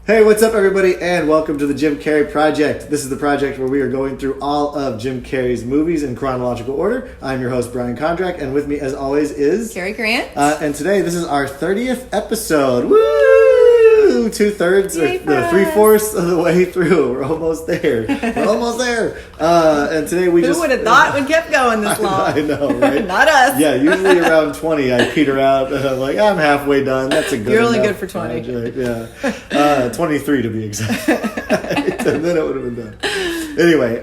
Hey, what's up, everybody, and welcome to the Jim Carrey Project. This is the project where we are going through all of Jim Carrey's movies in chronological order. I'm your host, Brian Kondrach, and with me, as always, is... Carrie Grant. And today, this is our 30th episode. Woo! 2/3, or 3/4 of the way through. We're almost there. We're almost there. And today we Who would have thought we kept going this long? I know, right? Not us. Yeah, usually around 20, I peter out, and I'm like, I'm halfway done. That's a good You're only good for 20. project. Yeah. 23 to be exact. And then it would have been done. Anyway,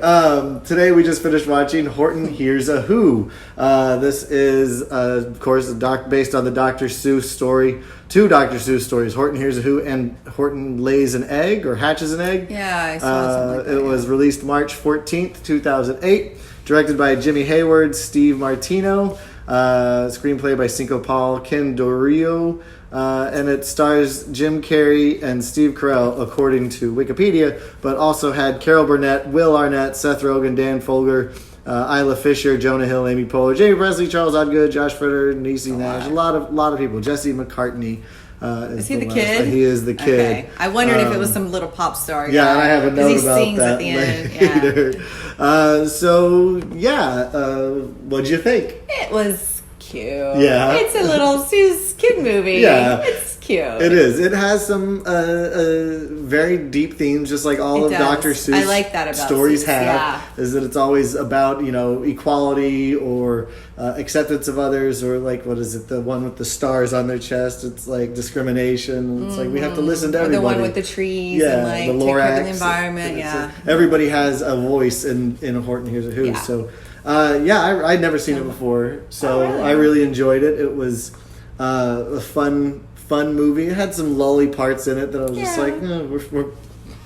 today we just finished watching Horton Hears a Who. This is, of course, based on the Dr. Seuss story. Two Dr. Seuss stories, Horton Hears a Who and Horton Lays an Egg or Hatches an Egg. Yeah, I saw something like that. It was released March 14th, 2008. Directed by Jimmy Hayward, Steve Martino. Screenplay by Cinco Paul Candorio. And it stars Jim Carrey and Steve Carell, according to Wikipedia, but also had Carol Burnett, Will Arnett, Seth Rogen, Dan Folger, Isla Fisher, Jonah Hill, Amy Poehler, Jamie Presley, Charles Odgood, Josh Fritter, Niecy Nash, a lot of people. Jesse McCartney. Is he the kid? He is the kid. Okay. I wondered if it was some little pop star guy. Yeah, and I have a note about sings that at the end. later. What'd you think? It was cute. Yeah. It's a little Seuss kid movie. Yeah. It's cute. It is. It has some very deep themes, just like all of Dr. Seuss I like that about stories Seuss, have. yeah. Is that it's always about, equality or acceptance of others, or like, what is it, the one with the stars on their chest? It's like discrimination. It's like we have to listen to everybody. Or the one with the trees and like the take care Lorax, of the environment. Yeah. Everybody has a voice in Horton Hears a Who. Yeah. So, I'd never seen it before, so I really enjoyed it. It was a fun movie. It had some lully parts in it that I was just like, we're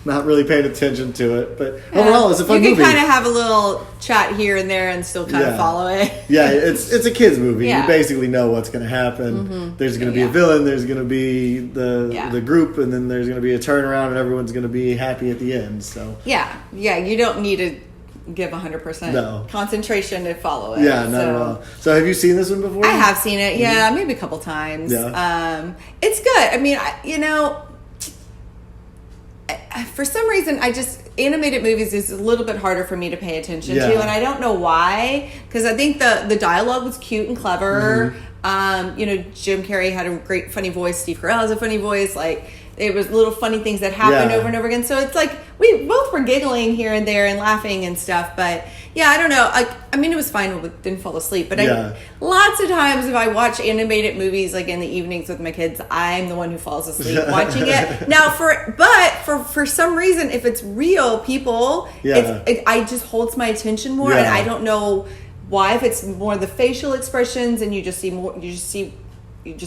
not really paying attention to it. But overall, it's a fun movie. You can kind of have a little chat here and there and still kind of follow it. Yeah, it's a kid's movie. Yeah. You basically know what's going to happen. Mm-hmm. There's going to be a villain. There's going to be the group, and then there's going to be a turnaround, and everyone's going to be happy at the end. So yeah, you don't need to give 100% concentration to follow it. Yeah, not at all. So have you seen this one before? I have seen it. Yeah, maybe a couple times. Yeah. It's good. I mean, for some reason, animated movies is a little bit harder for me to pay attention to, and I don't know why, because I think the dialogue was cute and clever. Mm-hmm. Jim Carrey had a great funny voice. Steve Carell has a funny voice. Like, it was little funny things that happened over and over again. So it's like we both were giggling here and there and laughing and stuff. But yeah, I don't know. It was fine. We didn't fall asleep. But lots of times if I watch animated movies like in the evenings with my kids, I'm the one who falls asleep watching it. Now, for some reason, if it's real people, it just holds my attention more, and I don't know why. If it's more the facial expressions, and you just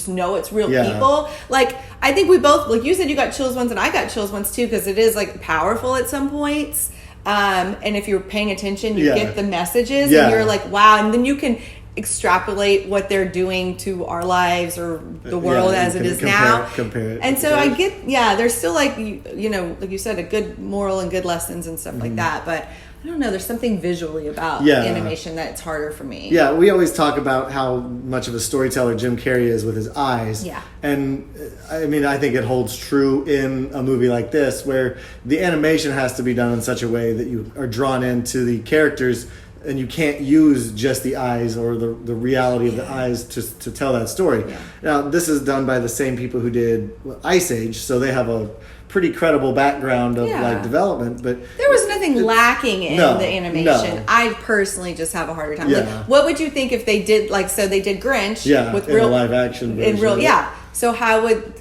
know it's real people. Like, I think we both, like you said, you got chills once, and I got chills once too, because it is like powerful at some points. And if you're paying attention, you get the messages, and you're like, wow. And then you can extrapolate what they're doing to our lives or the world as it is now. Compare it. And so I get, there's still like, like you said, a good moral and good lessons and stuff like that. But I don't know, there's something visually about animation that's harder for me. Yeah, we always talk about how much of a storyteller Jim Carrey is with his eyes. Yeah. And I think it holds true in a movie like this, where the animation has to be done in such a way that you are drawn into the characters, and you can't use just the eyes or the reality of the eyes to tell that story. Yeah. Now, this is done by the same people who did Ice Age, so they have a pretty credible background of development, but there was nothing lacking in the animation. No. I personally just have a harder time. Yeah. Like, what would you think if they did they did Grinch with real live action version. So how would,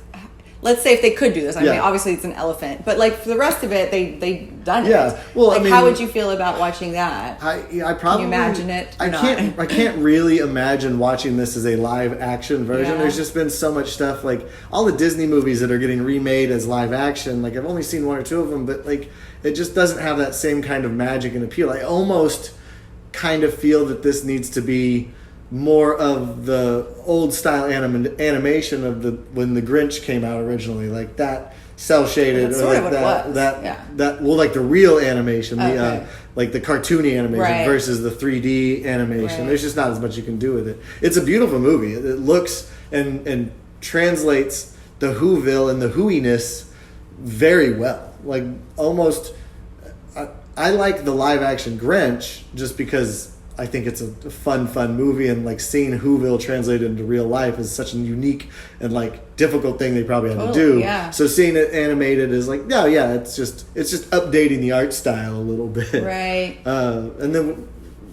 let's say if they could do this, obviously it's an elephant, but like for the rest of it, they done it. Yeah. Well, how would you feel about watching that? I probably, can you imagine it? I can't really imagine watching this as a live action version. Yeah. There's just been so much stuff, like all the Disney movies that are getting remade as live action. Like, I've only seen one or two of them, but like it just doesn't have that same kind of magic and appeal. I almost kind of feel that this needs to be more of the old style animation of when the Grinch came out originally, like that cell shaded, or like that like the real animation, like the cartoony animation versus the 3D animation. There's just not as much you can do with it. It's a beautiful movie. It looks and translates the Whoville and the Whoiness very well. Like, almost... I like the live-action Grinch just because I think it's a fun movie, and like seeing Whoville translated into real life is such a unique and like difficult thing they probably had to do. Yeah. So seeing it animated is like, it's just updating the art style a little bit. Right. And then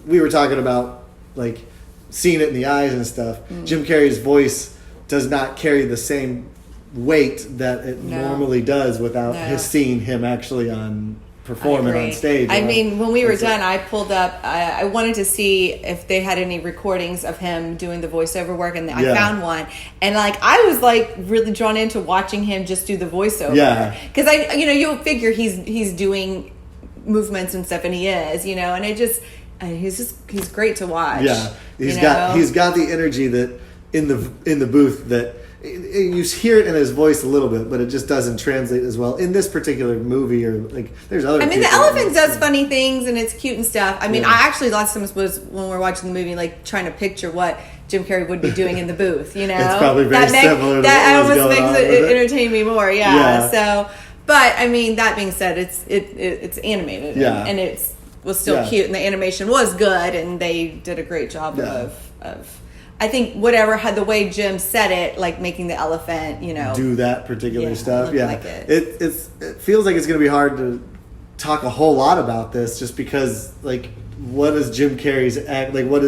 we were talking about like seeing it in the eyes and stuff. Jim Carrey's voice does not carry the same weight that it normally does without seeing him actually on performing on stage. I mean, when we were done, I pulled up, I wanted to see if they had any recordings of him doing the voiceover work, and I found one. And like, I was like really drawn into watching him just do the voiceover. Yeah. Because you'll figure he's doing movements and stuff, and he is, and it just, he's great to watch. Yeah. He's got the energy that in the booth that you hear it in his voice a little bit, but it just doesn't translate as well in this particular movie. Or like, there's other. I mean, the elephant does funny things and it's cute and stuff. I mean, I actually last time was when we were watching the movie, like trying to picture what Jim Carrey would be doing in the booth. It's probably very similar. That almost makes it entertain me more. Yeah. So, but I mean, that being said, it's animated. And it was still cute, and the animation was good, and they did a great job of. I think whatever had the way Jim said it, like making the elephant, do that particular stuff. Yeah, like it feels like it's going to be hard to talk a whole lot about this, just because like, what is Jim Carrey's act? Like, what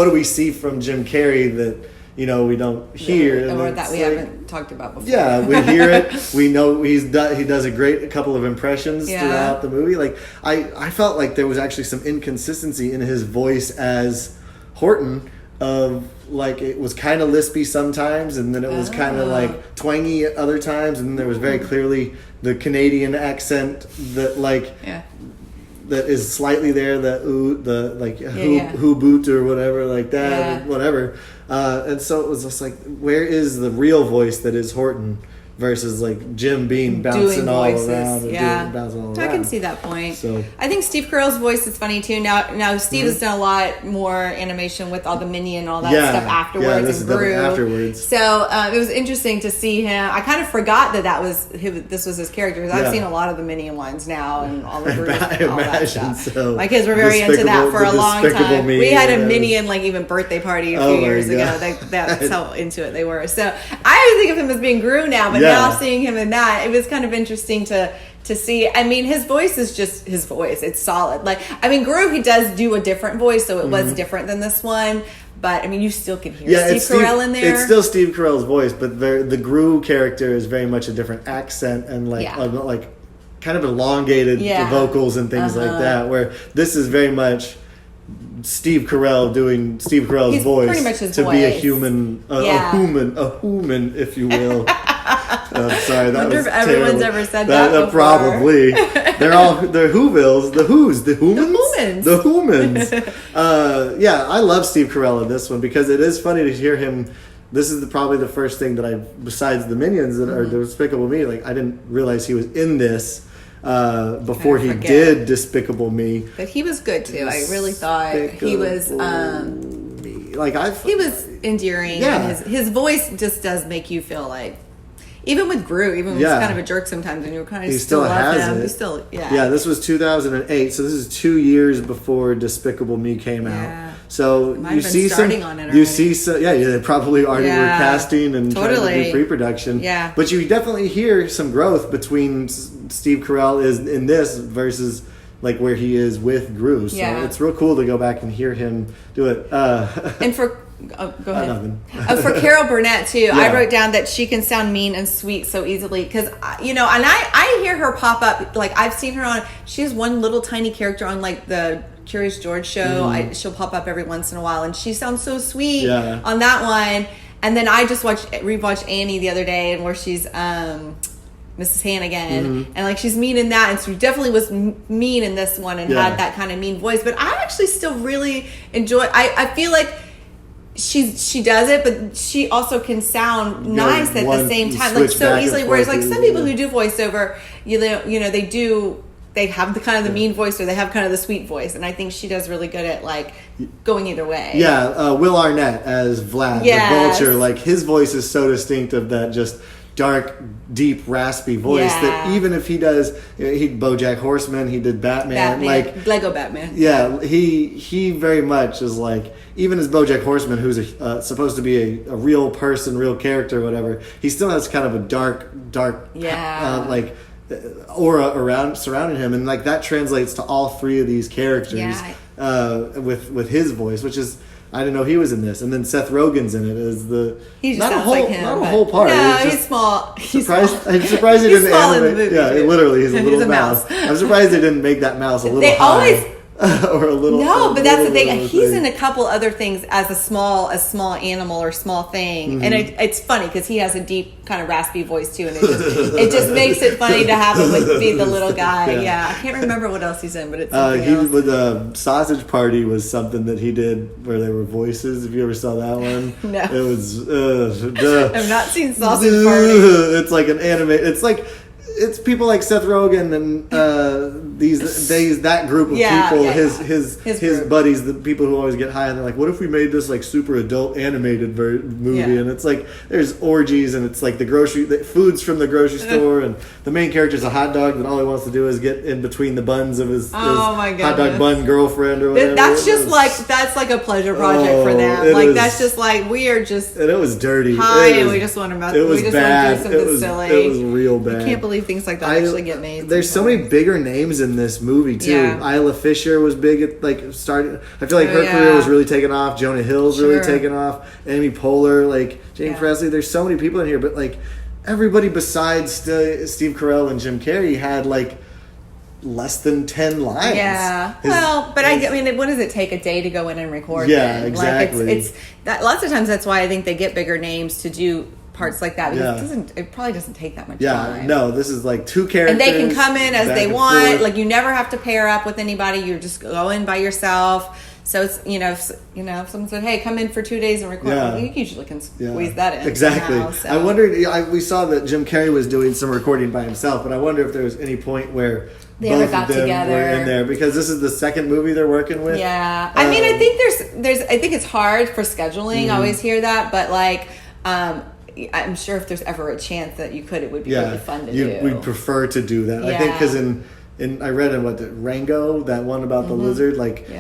do we see from Jim Carrey that we don't hear, or that we haven't talked about before? Yeah, we hear it. We know he does a couple of impressions throughout the movie. Like I felt like there was actually some inconsistency in his voice as Horton. Of like, it was kind of lispy sometimes, and then it was kind of like twangy at other times, and then there was very clearly the Canadian accent that that is slightly there, who boot or whatever like that, whatever. And so it was just like, where is the real voice that is Horton? Versus like Jim being bouncing all around. I can see that point. So I think Steve Carell's voice is funny too. Now Steve has done a lot more animation with all the Minion and all that stuff afterwards, and grew afterwards. So it was interesting to see him. I kind of forgot that this was his character. I've seen a lot of the Minion ones now, and all the Gru and all that stuff. So my kids were very into that for a long time. We had a Minion even birthday party a few years ago. That's how into it they were. So I think of him as being Gru now, but now seeing him in that, it was kind of interesting to see. I mean, his voice is just his voice. It's solid. Like, I mean, Gru, he does do a different voice, so it was different than this one. But I mean, you still can hear Steve Carell in there. It's still Steve Carell's voice, but the Gru character is very much a different accent and kind of elongated vocals and things like that. Where this is very much Steve Carell doing Steve Carell's voice, pretty much his voice. Be a human, a human, if you will. Sorry, that was terrible. Everyone's ever said that before. Probably. They're Whovilles, the Who's, the Humans, the Humans. I love Steve Carell in this one because it is funny to hear him. This is probably the first thing that besides the Minions that are Despicable Me. Like, I didn't realize he was in this. Before he did Despicable Me, but he was good too. I really thought he was. He was endearing, and his voice just does make you feel like. Even with Gru, even when he's kind of a jerk sometimes, and you kind of still love him. He still, this was 2008, so this is 2 years before Despicable Me came out. So you see they probably already were casting and trying to do pre-production. Yeah, but you definitely hear some growth between Steve Carell in this versus like where he is with Gru. So it's real cool to go back and hear him do it. And for go ahead. For Carol Burnett too, I wrote down that she can sound mean and sweet so easily because and I hear her pop up. Like, I've seen her on. She has one little tiny character on like the Curious George show. She'll pop up every once in a while, and she sounds so sweet on that one. And then I just rewatched Annie the other day, and where she's Mrs. Hannigan, and like she's mean in that, and she definitely was mean in this one and had that kind of mean voice. But I actually still really enjoy. I feel like she does it, but she also can sound nice at the same time, like so easily. Whereas like some people who do voiceover, they have the kind of the mean voice, or they have kind of the sweet voice, and I think she does really good at like going either way. Will Arnett as Vlad the Vulture, like his voice is so distinctive that just dark, deep, raspy voice that even if he does, he BoJack Horseman, he did Batman, like Lego Batman. Yeah, he very much is like, even as BoJack Horseman, who's supposed to be a real person, real character, whatever, he still has kind of a dark, like aura surrounding him, and like that translates to all three of these characters with his voice, which is. I didn't know he was in this, and then Seth Rogen's in it as the. He just sounds like him. Not a whole part. No, he's small. I'm surprised he didn't animate. Yeah, literally, he's a little mouse. I'm surprised they didn't make that mouse a little high. Or a little. No, but that's the thing. He's in a couple other things as a small animal or small thing, and it's funny because he has a deep kind of raspy voice too, and it just makes it funny to have him be the little guy. Yeah, I can't remember what else he's in, but it's something else. With Sausage Party was something that he did where there were voices. If you ever saw that one, no, it was. I've not seen Sausage Party. It's like an anime. It's people like Seth Rogen and that group of people, his buddies, the people who always get high, and they're like, what if we made this like super adult animated movie? And it's like there's orgies, and it's like the food's from the grocery store, and the main character's a hot dog that all he wants to do is get in between the buns of his hot dog bun girlfriend or whatever. That's like a pleasure project for them. That's just like we are just and it was dirty high, and we just want to it was bad. Want to do something silly. It was real bad. I can't believe things like that actually get made. There's so many bigger names in this movie too. Isla Fisher was big at starting. I feel like her career was really taking off. Jonah Hill's really taking off. Amy Poehler, like Jane Presley. There's so many people in here, but like everybody besides Steve Carell and Jim Carrey had like less than 10 lines. Yeah. I mean, what does it take a day to go in and record? Yeah, exactly. Like it's that. Lots of times that's why I think they get bigger names to do parts like that, because it probably doesn't take that much time. No, this is like two characters, and they can come in as they want. Like you never have to pair up with anybody. You're just going by yourself. So it's if someone said, "Hey, come in for 2 days and record," you usually can squeeze that in. Exactly. Somehow, so. I wondered. We saw that Jim Carrey was doing some recording by himself, but I wonder if there was any point where they both ever got of them together were in there, because this is the second movie they're working with. Yeah, I mean, I think there's. I think it's hard for scheduling. I always hear that, but like. I'm sure if there's ever a chance that you could, it would be really fun to do. We'd prefer to do that. I think because I read in Rango, that one about the lizard,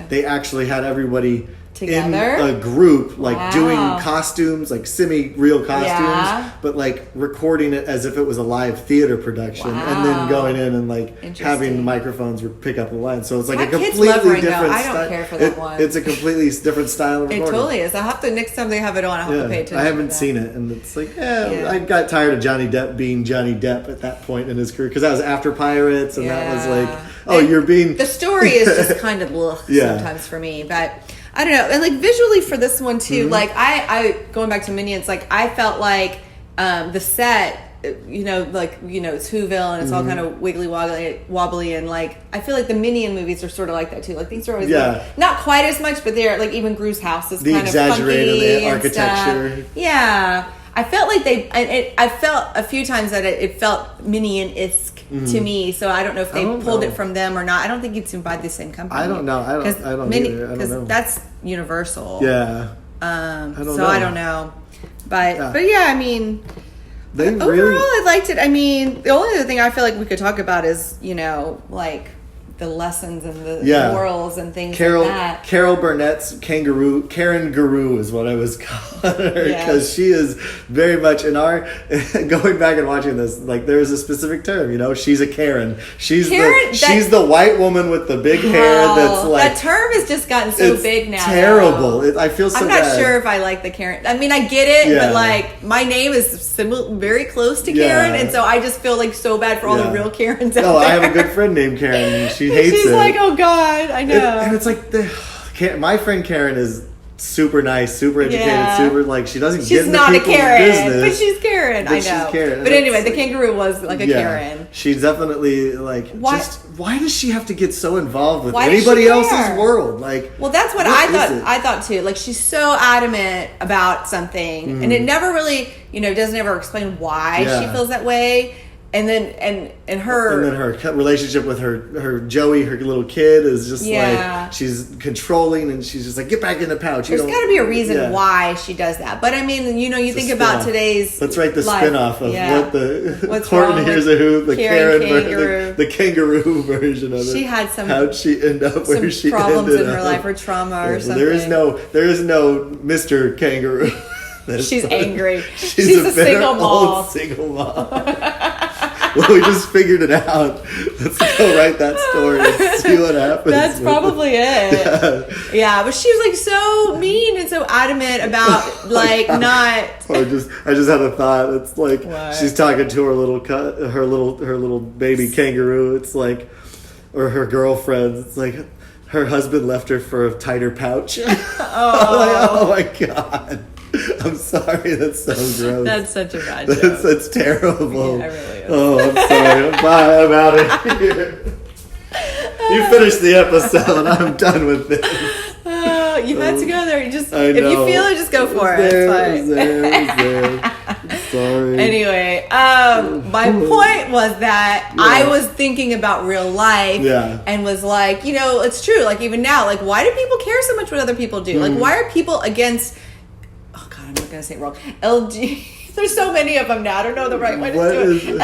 they actually had everybody together in a group, doing costumes, like semi-real costumes, but like recording it as if it was a live theater production, and then going in and having the microphones pick up the lines. So it's like a completely different. I don't care for that one. It's a completely different style of recording. It totally is. I'll have to, next time they have it on, I'll have to pay attention. I haven't seen it, and it's like, I got tired of Johnny Depp being Johnny Depp at that point in his career, because that was after Pirates, and that was like, you're being. The story is just kind of sometimes for me, but. I don't know, and like visually for this one too, like I going back to Minions, like I felt like the set, it's Whoville and it's all kind of wiggly wobbly, and like I feel like the Minion movies are sort of like that too. Like these are always like, not quite as much, but they're like even Gru's house is kind of funky architecture. Stuff. Yeah. I felt like I felt a few times that it felt Minion-esque to me, so I don't know if they pulled it from them or not. I don't think it's by the same company. I don't know. I don't either. Because that's Universal. Yeah. I don't know. But yeah, I mean, overall I liked it. I mean, the only other thing I feel like we could talk about is, like the lessons and the morals and things like that. Carol Burnett's Karen Guru is what I was calling her, because she is very much in our going back and watching this. Like there's a specific term, she's a Karen. She's the white woman with the big hair. That's like that term has just gotten so big now. Terrible. I feel so. I'm not sure if I like the Karen. I mean, I get it, but like my name is very close to Karen, and so I just feel like so bad for all the real Karens out there. I have a good friend named Karen. She hates She's like, oh God, I know. And it's like my friend Karen is super nice, super educated, super like she doesn't get into people's business. But she's Karen. I know. She's Karen. But anyway, the kangaroo was like a Karen. She's definitely like why does she have to get so involved with anybody else's world? Like, well, that's what I thought. I thought too. Like she's so adamant about something, and it never really, doesn't ever explain why she feels that way. And then her relationship with her Joey, her little kid, is just like she's controlling, and she's just like, get back in the pouch. There's got to be a reason why she does that. But I mean, you think about today's. Let's write the spin-off of what's Horton Hears a Who, the Karen version, the kangaroo version of it. She had some. How'd she end up where she problems ended in her up? life, or trauma, or something. There is no Mr. Kangaroo. She's angry. She's a single mom. Old single mom. Well, we just figured it out. Let's go write that story and see what happens. That's probably it. Yeah, but she was like so mean and so adamant about not. I just had a thought. It's like she's talking to her little baby kangaroo. It's like, or her girlfriend. It's like her husband left her for a tighter pouch. Oh my god. I'm sorry, that's so gross. That's such a bad joke. That's terrible. Yeah, it really is. Oh, I'm sorry. Bye, I'm out of here. You finished the episode. I'm done with this. You had to go there. If you feel it, just go for it. It's fine. Sorry. Anyway, my point was that I was thinking about real life and was like, it's true. Like even now, like why do people care so much what other people do? Like why are people against? I'm not gonna say it wrong. There's so many of them now. I don't know the right way to do it.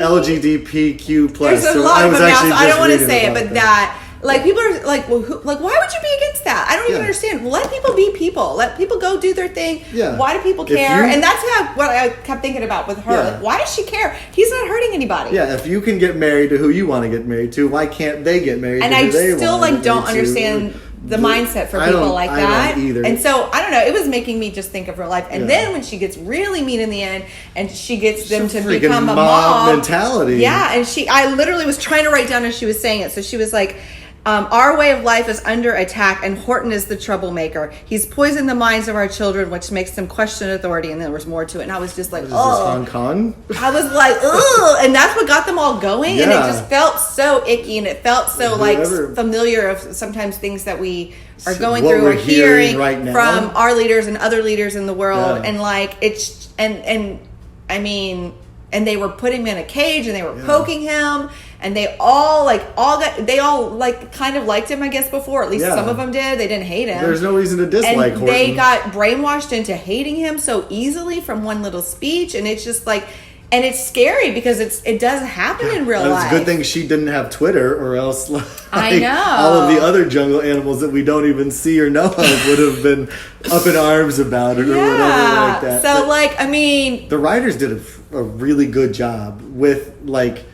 LGBTQ plus. There's a lot of them now, so I don't want to say it, but that. Like people are like, well, why would you be against that? I don't even understand. Let people be people. Let people go do their thing. Yeah. Why do people care? And that's what I kept thinking about with her. Like, why does she care? He's not hurting anybody. Yeah. If you can get married to who you want to get married to, why can't they get married? And to I who they still want to don't get understand the mindset for people like that. I don't either. And so I don't know. It was making me just think of her life. And then when she gets really mean in the end, and she gets them to become a mom mentality. Yeah. And I literally was trying to write down as she was saying it. So she was like, our way of life is under attack, and Horton is the troublemaker. He's poisoned the minds of our children, which makes them question authority. And there was more to it. And I was just like, Hong Kong? I was like, ugh. And that's what got them all going. And it just felt so icky, and it felt so familiar of sometimes things that we are going through or hearing right now from our leaders and other leaders in the world. And like it's and I mean, and they were putting him in a cage, and they were poking him, and they all kind of liked him, I guess, before. At least some of them did. They didn't hate him. There's no reason to dislike Horton. They got brainwashed into hating him so easily from one little speech, and it's just like, and it's scary because it does happen in real life. It's a good thing she didn't have Twitter, or else I know all of the other jungle animals that we don't even see or know of would have been up in arms about it or whatever like that. So, like, I mean, the writers did a really good job with like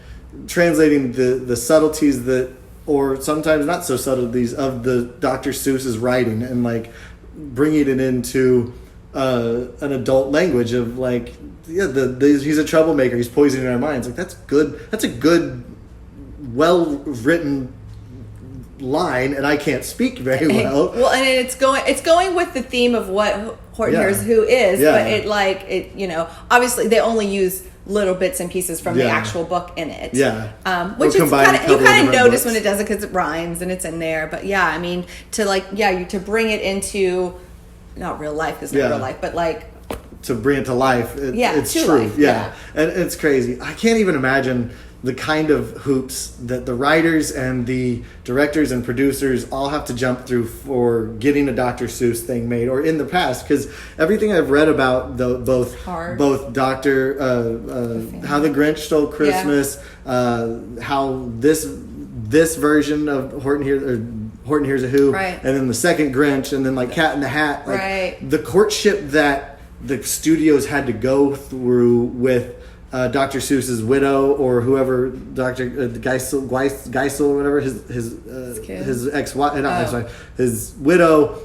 translating the subtleties that, or sometimes not so subtleties, of the Dr. Seuss's writing, and like bringing it into an adult language of like, he's a troublemaker, he's poisoning our minds. Like that's good. That's a good, well written line, and I can't speak very well. Well, and it's going with the theme of what Horton Hears Who is, but it obviously they only use little bits and pieces from the actual book in it. Which is you kind of notice when it does it because it rhymes and it's in there. But I mean, to bring it into not real life, because not real life, but like to bring it to life. It's true. Life, and it's crazy. I can't even imagine the kind of hoops that the writers and the directors and producers all have to jump through for getting a Dr. Seuss thing made, or in the past, because everything I've read about both Dr. How the Grinch Stole Christmas, how this version of Horton Hears a Who, and then the second Grinch, and then like Cat in the Hat, like the courtship that the studios had to go through with Dr. Seuss's widow, or whoever, Dr. Geisel or whatever, his ex-wife, not ex-wife, his widow,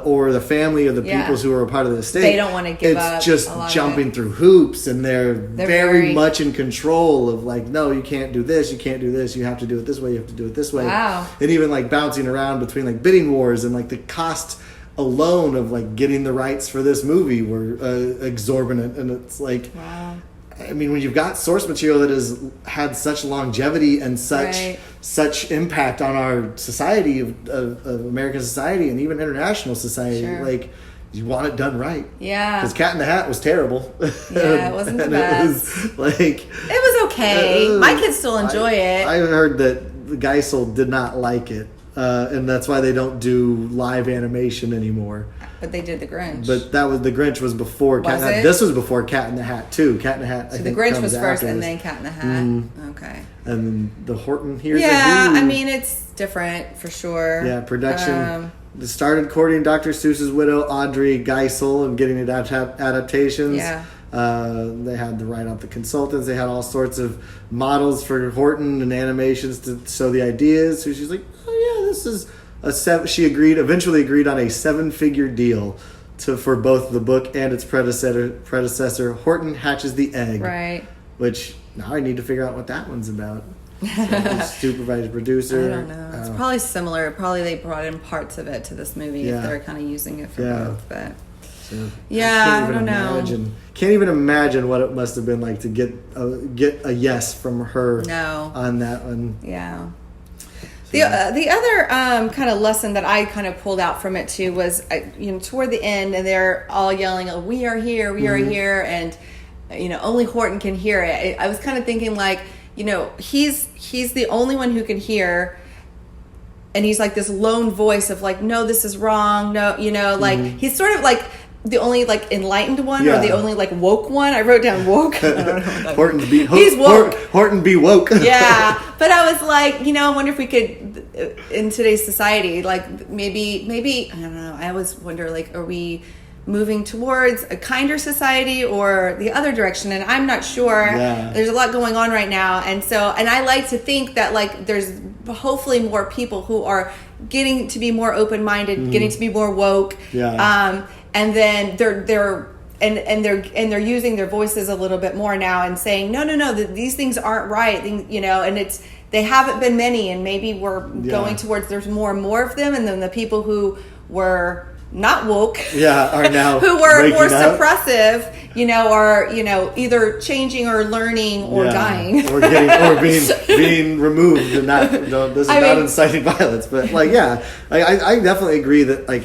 or the family of the peoples who are a part of the estate. They don't want to give up. It's just jumping through hoops, and they're very much in control of like, no, you can't do this, you can't do this, you have to do it this way, you have to do it this way. Wow. And even like bouncing around between like bidding wars, and like the cost alone of like getting the rights for this movie were exorbitant, and it's like, wow. I mean, when you've got source material that has had such longevity and such impact on our society of American society and even international society, like you want it done right. Yeah. Because Cat in the Hat was terrible. Yeah, it wasn't the best. It was like... It was okay. My kids still enjoy it. I heard that Geisel did not like it. And that's why they don't do live animation anymore. But they did the Grinch. But the Grinch was before Cat in the Hat. This was before Cat in the Hat too. Cat in the Hat. So the Grinch was first, and then Cat in the Hat. Okay. And then the Horton Hears. Yeah, I mean it's different for sure. Yeah, production. Started courting Dr. Seuss's widow Audrey Geisel and getting it adaptations. Yeah. They had to write out the consultants. They had all sorts of models for Horton and animations to show the ideas. So she's like, oh yeah, this is she eventually agreed on a 7-figure deal for both the book and its predecessor, Horton Hatches the Egg. Right. Which now I need to figure out what that one's about. Supervised producer. I don't know. It's probably similar. Probably they brought in parts of it to this movie if they're kind of using it for both. But I don't know. Can't even imagine what it must have been like to get a yes from her on that one. Yeah. The other kind of lesson that I kind of pulled out from it too was, toward the end, and they're all yelling, oh, "We are here, we are here," and only Horton can hear it. I was kind of thinking like, he's the only one who can hear, and he's like this lone voice of like, no, this is wrong, no, like he's sort of like the only like enlightened one or the only like woke one. I wrote down woke. I don't know. He's woke. Horton be woke. Yeah, but I was like, I wonder if we could, in today's society, like maybe I don't know. I always wonder, like, are we moving towards a kinder society or the other direction? And I'm not sure. Yeah. There's a lot going on right now, and I like to think that like there's hopefully more people who are getting to be more open-minded, getting to be more woke. Yeah. And then they're using their voices a little bit more now and saying no, these things aren't right, and they haven't been many, and maybe we're going towards there's more and more of them, and then the people who were not woke are now who were more up. Suppressive, are either changing or learning or dying or being removed and not inciting violence. But like I definitely agree that like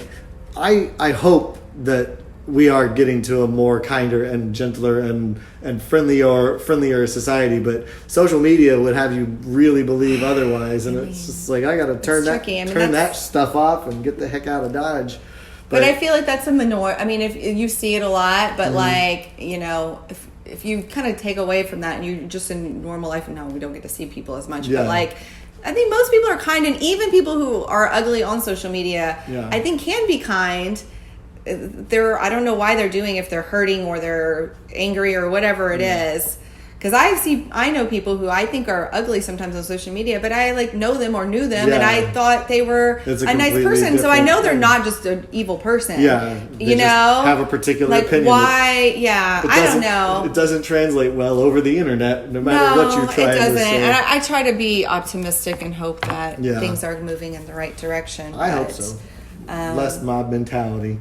I hope that we are getting to a more kinder and gentler and friendlier society, but social media would have you really believe otherwise, and it's just like I got to turn that stuff off and get the heck out of Dodge. But I feel like that's a minority. I mean, if you see it a lot, but like if you kind of take away from that and you just in normal life, and now we don't get to see people as much, but like I think most people are kind, and even people who are ugly on social media, I think can be kind. I don't know why they're doing if they're hurting or they're angry or whatever it is. Because I know people who I think are ugly sometimes on social media, but I like know them or knew them, and I thought they were a nice person. So I know they're not just an evil person. Yeah, they just have a particular opinion. Why? Yeah, I don't know. It doesn't translate well over the internet, no matter what you're trying to say. And I try to be optimistic and hope that things are moving in the right direction. I hope so. Less mob mentality.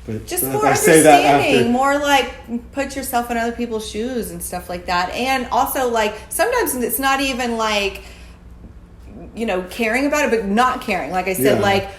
But just more understanding, more like put yourself in other people's shoes and stuff like that. And also like sometimes it's not even like, caring about it, but not caring. Like I said, like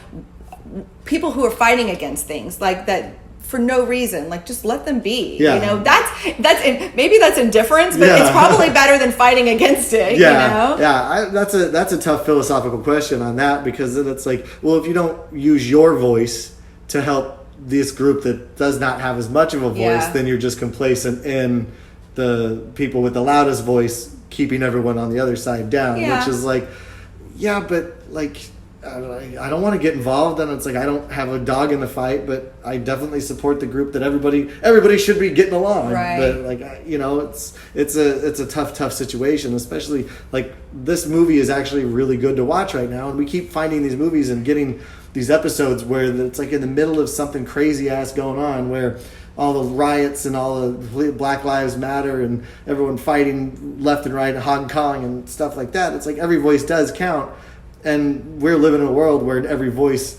people who are fighting against things like that for no reason, like just let them be. That's maybe that's indifference, but it's probably better than fighting against it. That's a tough philosophical question on that, because then it's like, well, if you don't use your voice to help this group that does not have as much of a voice, then you're just complacent in the people with the loudest voice keeping everyone on the other side down, which is like, but like I don't want to get involved, and it's like I don't have a dog in the fight, but I definitely support the group that everybody should be getting along. Right. But like it's a tough situation, especially like this movie is actually really good to watch right now, and we keep finding these movies and getting these episodes where it's like in the middle of something crazy ass going on, where all the riots and all the Black Lives Matter and everyone fighting left and right in Hong Kong and stuff like that. It's like every voice does count, and we're living in a world where every voice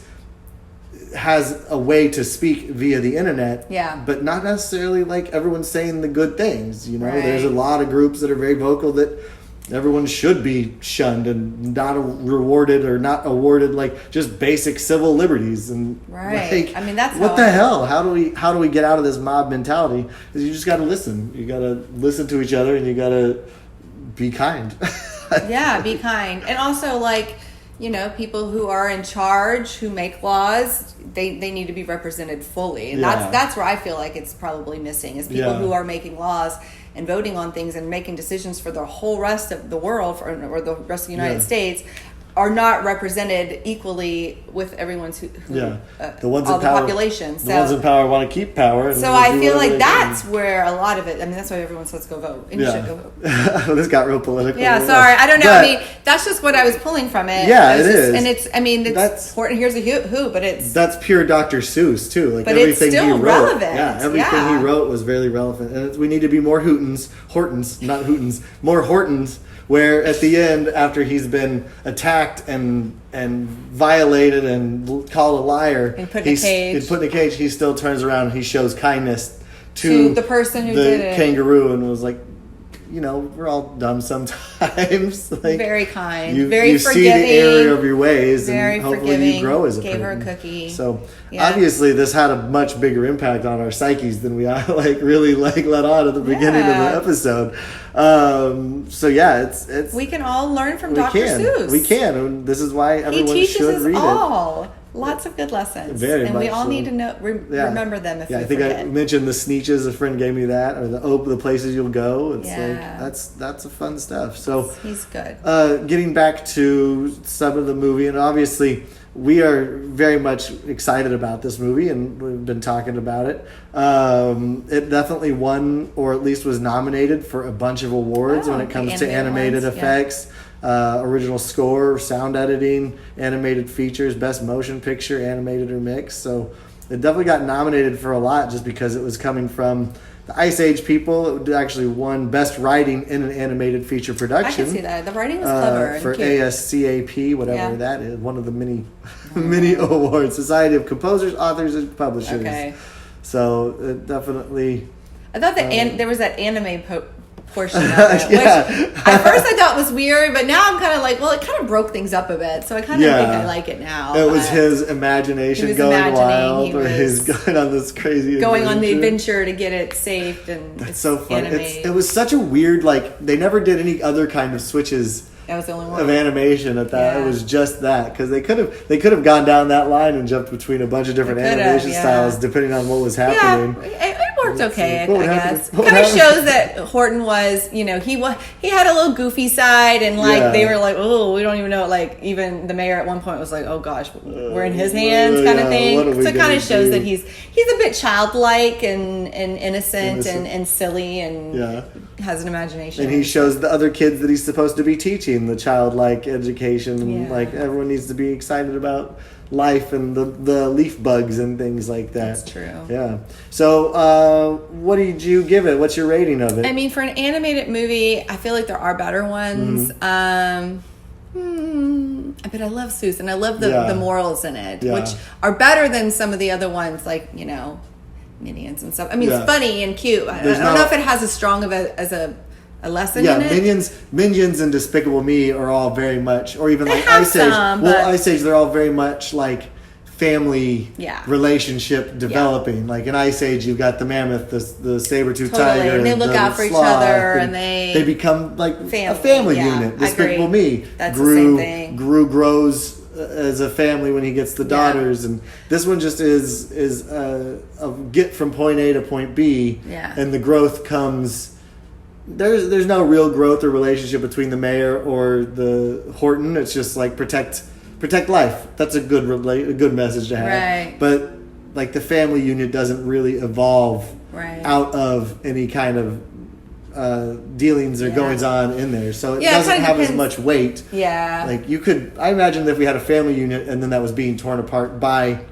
has a way to speak via the internet, but not necessarily like everyone's saying the good things. There's a lot of groups that are very vocal that everyone should be shunned and not rewarded or not awarded like just basic civil liberties. And right. like, I mean, that's what the hell? How do we get out of this mob mentality? Is you just got to listen. You got to listen to each other, and you got to be kind. Yeah, be kind, and also like. People who are in charge, who make laws, they need to be represented fully. And that's where I feel like it's probably missing, is people who are making laws and voting on things and making decisions for the whole rest of the world or the rest of the United States are not represented equally with everyone's the ones in power, population. The ones in power want to keep power. So I feel like that's where a lot of it. I mean, that's why everyone says go vote, and you should go vote. This got real political. Yeah, sorry, I don't know. I mean, that's just what I was pulling from it. Yeah, it is, and it's. I mean, it's Horton Hears a Who, but that's pure Dr. Seuss too. Like but everything it's still he wrote, relevant. Yeah, everything he wrote was very relevant, and we need to be more Hortons, not Hootens, more Hortons. Where at the end, after he's been attacked and violated and called a liar, and put in a cage, he still turns around and he shows kindness to the person who did it, kangaroo, and was like, we're all dumb sometimes. Like, very kind, very forgiving. You see the error of your ways, and hopefully you grow as a person. Gave her a cookie. So obviously, this had a much bigger impact on our psyches than we really let on at the beginning of the episode. It's we can all learn from Dr. Seuss. We can, and this is why everyone should read it. Lots of good lessons. Very and much we all so. need to remember them if we I think forget. I mentioned the Sneetches. A friend gave me that, or the places you'll go. It's like that's a fun stuff. So he's good. Getting back to some of the movie, and obviously we are very much excited about this movie, and we've been talking about it. It definitely won, or at least was nominated for a bunch of awards when it comes to animated effects. Original score, sound editing, animated features, best motion picture, animated or mixed. So it definitely got nominated for a lot just because it was coming from the Ice Age people. It actually won best writing in an animated feature production. I can see that. The writing was clever. For ASCAP, whatever that is, one of the many awards. Society of Composers, Authors, and Publishers. Okay. So it definitely... I thought that there was that anime portion of it, which at first I thought was weird, but now I'm kind of like, well, it kind of broke things up a bit, so I kind of think I like it now. It was his imagination going wild, or he's going on this crazy going on the adventure to get it saved, and it's so fun. It was such a weird, they never did any other kind of switches. That was the only one of animation at that. It was just that, because they could have gone down that line and jumped between a bunch of different animation styles depending on what was happening. It worked okay, I guess. It kind of shows that Horton was, he had a little goofy side, and they were like, oh, we don't even know. Like even the mayor at one point was like, oh gosh, we're in his hands, kind of thing. So it kind of shows that he's a bit childlike and innocent. And silly, and has an imagination. And he shows the other kids that he's supposed to be teaching the childlike education. Like everyone needs to be excited about life and the leaf bugs and things like that. That's true. Yeah. So what did you give it? What's your rating of it? I mean, for an animated movie, I feel like there are better ones. But I love Seuss, and I love the morals in it, which are better than some of the other ones, like, Minions and stuff. I mean, it's funny and cute. I don't know if it has as strong of a lesson in it. Minions and Despicable Me are all very much, or even like Ice Age. Ice Age, they're all very much like family relationship developing. Like in Ice Age, you've got the mammoth, the saber-toothed tiger, and they look out for each other, and they become like a family unit. Despicable Me grows as a family when he gets the daughters, and this one just is a get from point A to point B, and the growth comes. There's no real growth or relationship between the mayor or the Horton. It's just like protect life. That's a good message to have. Right. But like the family unit doesn't really evolve out of any kind of dealings or goings on in there, so it doesn't have as much weight. Like I imagine that if we had a family unit and then that was being torn apart by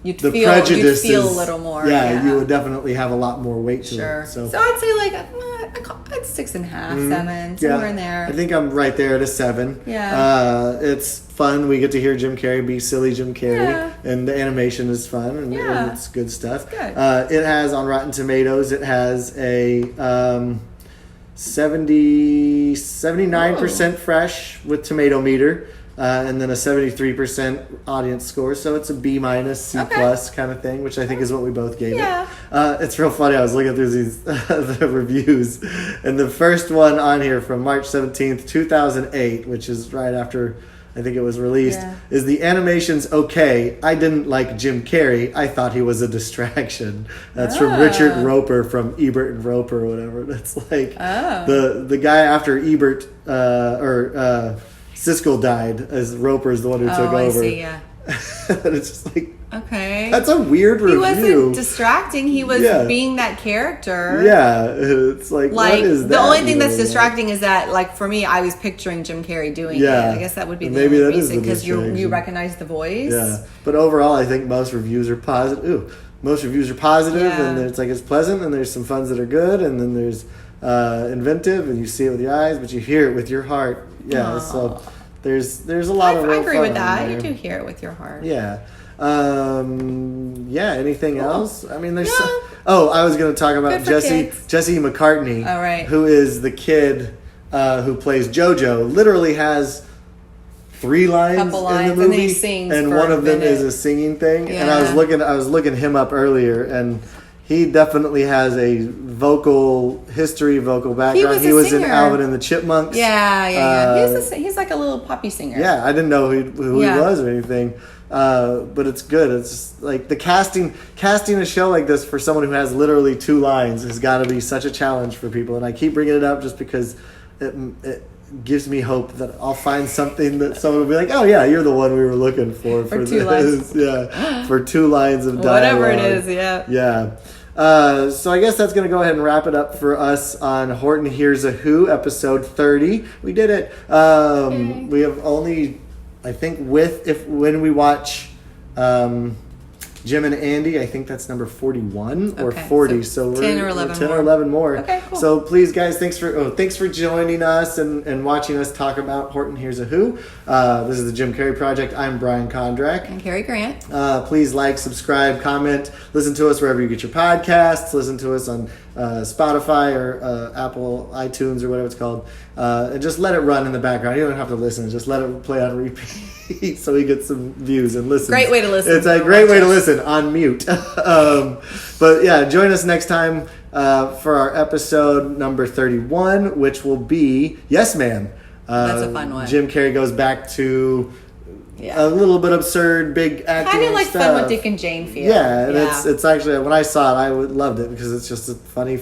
prejudices, you'd feel a little more. You would definitely have a lot more weight to it. So I'd say I'd 6.5, 7, somewhere in there. I think I'm right there at a 7. It's fun. We get to hear Jim Carrey be silly Jim Carrey, and the animation is fun, and it's good stuff. It's good. It has on Rotten Tomatoes. It has a 79% fresh with tomato meter, and then a 73% audience score. So it's a B-, C+ kind of thing, which I think is what we both gave it. It's real funny. I was looking through these the reviews, and the first one on here from March 17th, 2008, which is right after I think it was released, is the animation's okay. I didn't like Jim Carrey. I thought he was a distraction. That's from Richard Roper from Ebert and Roper or whatever. That's like the guy after Ebert Siskel died, as Roper is the one who took over. I see, yeah. And it's just like, okay, that's a weird review. He wasn't distracting. He was being that character. Yeah, it's like what is that? The only thing that's distracting is that, like, for me, I was picturing Jim Carrey doing it. I guess that would be the only reason, because you recognize the voice. Yeah, but overall, I think most reviews are positive. Most reviews are positive, and it's like it's pleasant, and there's some funds that are good, and then there's inventive, and you see it with your eyes, but you hear it with your heart. Yeah, so there's a lot of real I agree fun with that. there. You do hear it with your heart. Yeah. Anything else? I mean, there's I was going to talk about Jesse McCartney, who is the kid who plays JoJo. Literally has 3 lines in the movie, and he sings, and one of them is a singing thing. And I was looking him up earlier, and he definitely has a vocal background. He was in Alvin and the Chipmunks. He's like a little poppy singer. Yeah, I didn't know who he was or anything. But it's good. It's just like the casting a show like this for someone who has literally 2 lines has got to be such a challenge for people. And I keep bringing it up just because it gives me hope that I'll find something that someone will be like, oh yeah, you're the one we were looking for 2 this. lines. Yeah, for 2 lines of dialogue. Whatever it is, Yeah. So I guess that's going to go ahead and wrap it up for us on Horton Hears a Who, episode 30. We did it. We have only, I think, when we watch Jim and Andy, I think that's number 41 or 40. So we're 10 or 11 10 more. Or 11 more. Okay, cool. So please, guys, thanks for joining us and watching us talk about Horton Hears a Who. This is the Jim Carrey Project. I'm Brian Kondrach. And Carrie Grant. Please like, subscribe, comment, listen to us wherever you get your podcasts. Listen to us on Spotify or Apple iTunes or whatever it's called. And just let it run in the background. You don't have to listen. Just let it play on repeat so we get some views and listens. Great way to listen. It's a great way to listen on mute. But yeah, join us next time for our episode number 31, which will be Yes Man. That's a fun one. Jim Carrey goes back to a little bit absurd, big acting kind of like stuff. Fun with Dick and Jane feel. Yeah, and it's actually, when I saw it, I loved it because it's just a funny,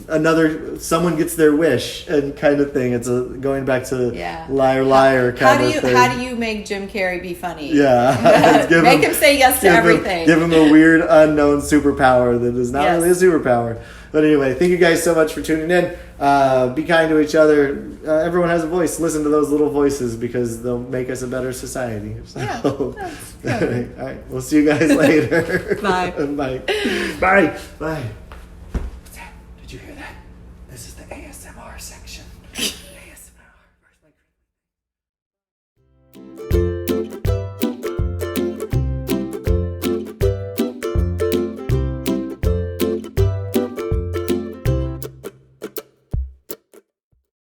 another someone gets their wish and kind of thing. It's going back to liar kind of thing. How do you make Jim Carrey be funny? Yeah, make him say yes to everything. Give him a weird unknown superpower that is not really a superpower. But anyway, thank you guys so much for tuning in. Be kind to each other. Everyone has a voice. Listen to those little voices because they'll make us a better society. So, that's good. All right. We'll see you guys later. Bye. Bye. Bye. Bye. What's that? Did you hear that? This is the ASMR section.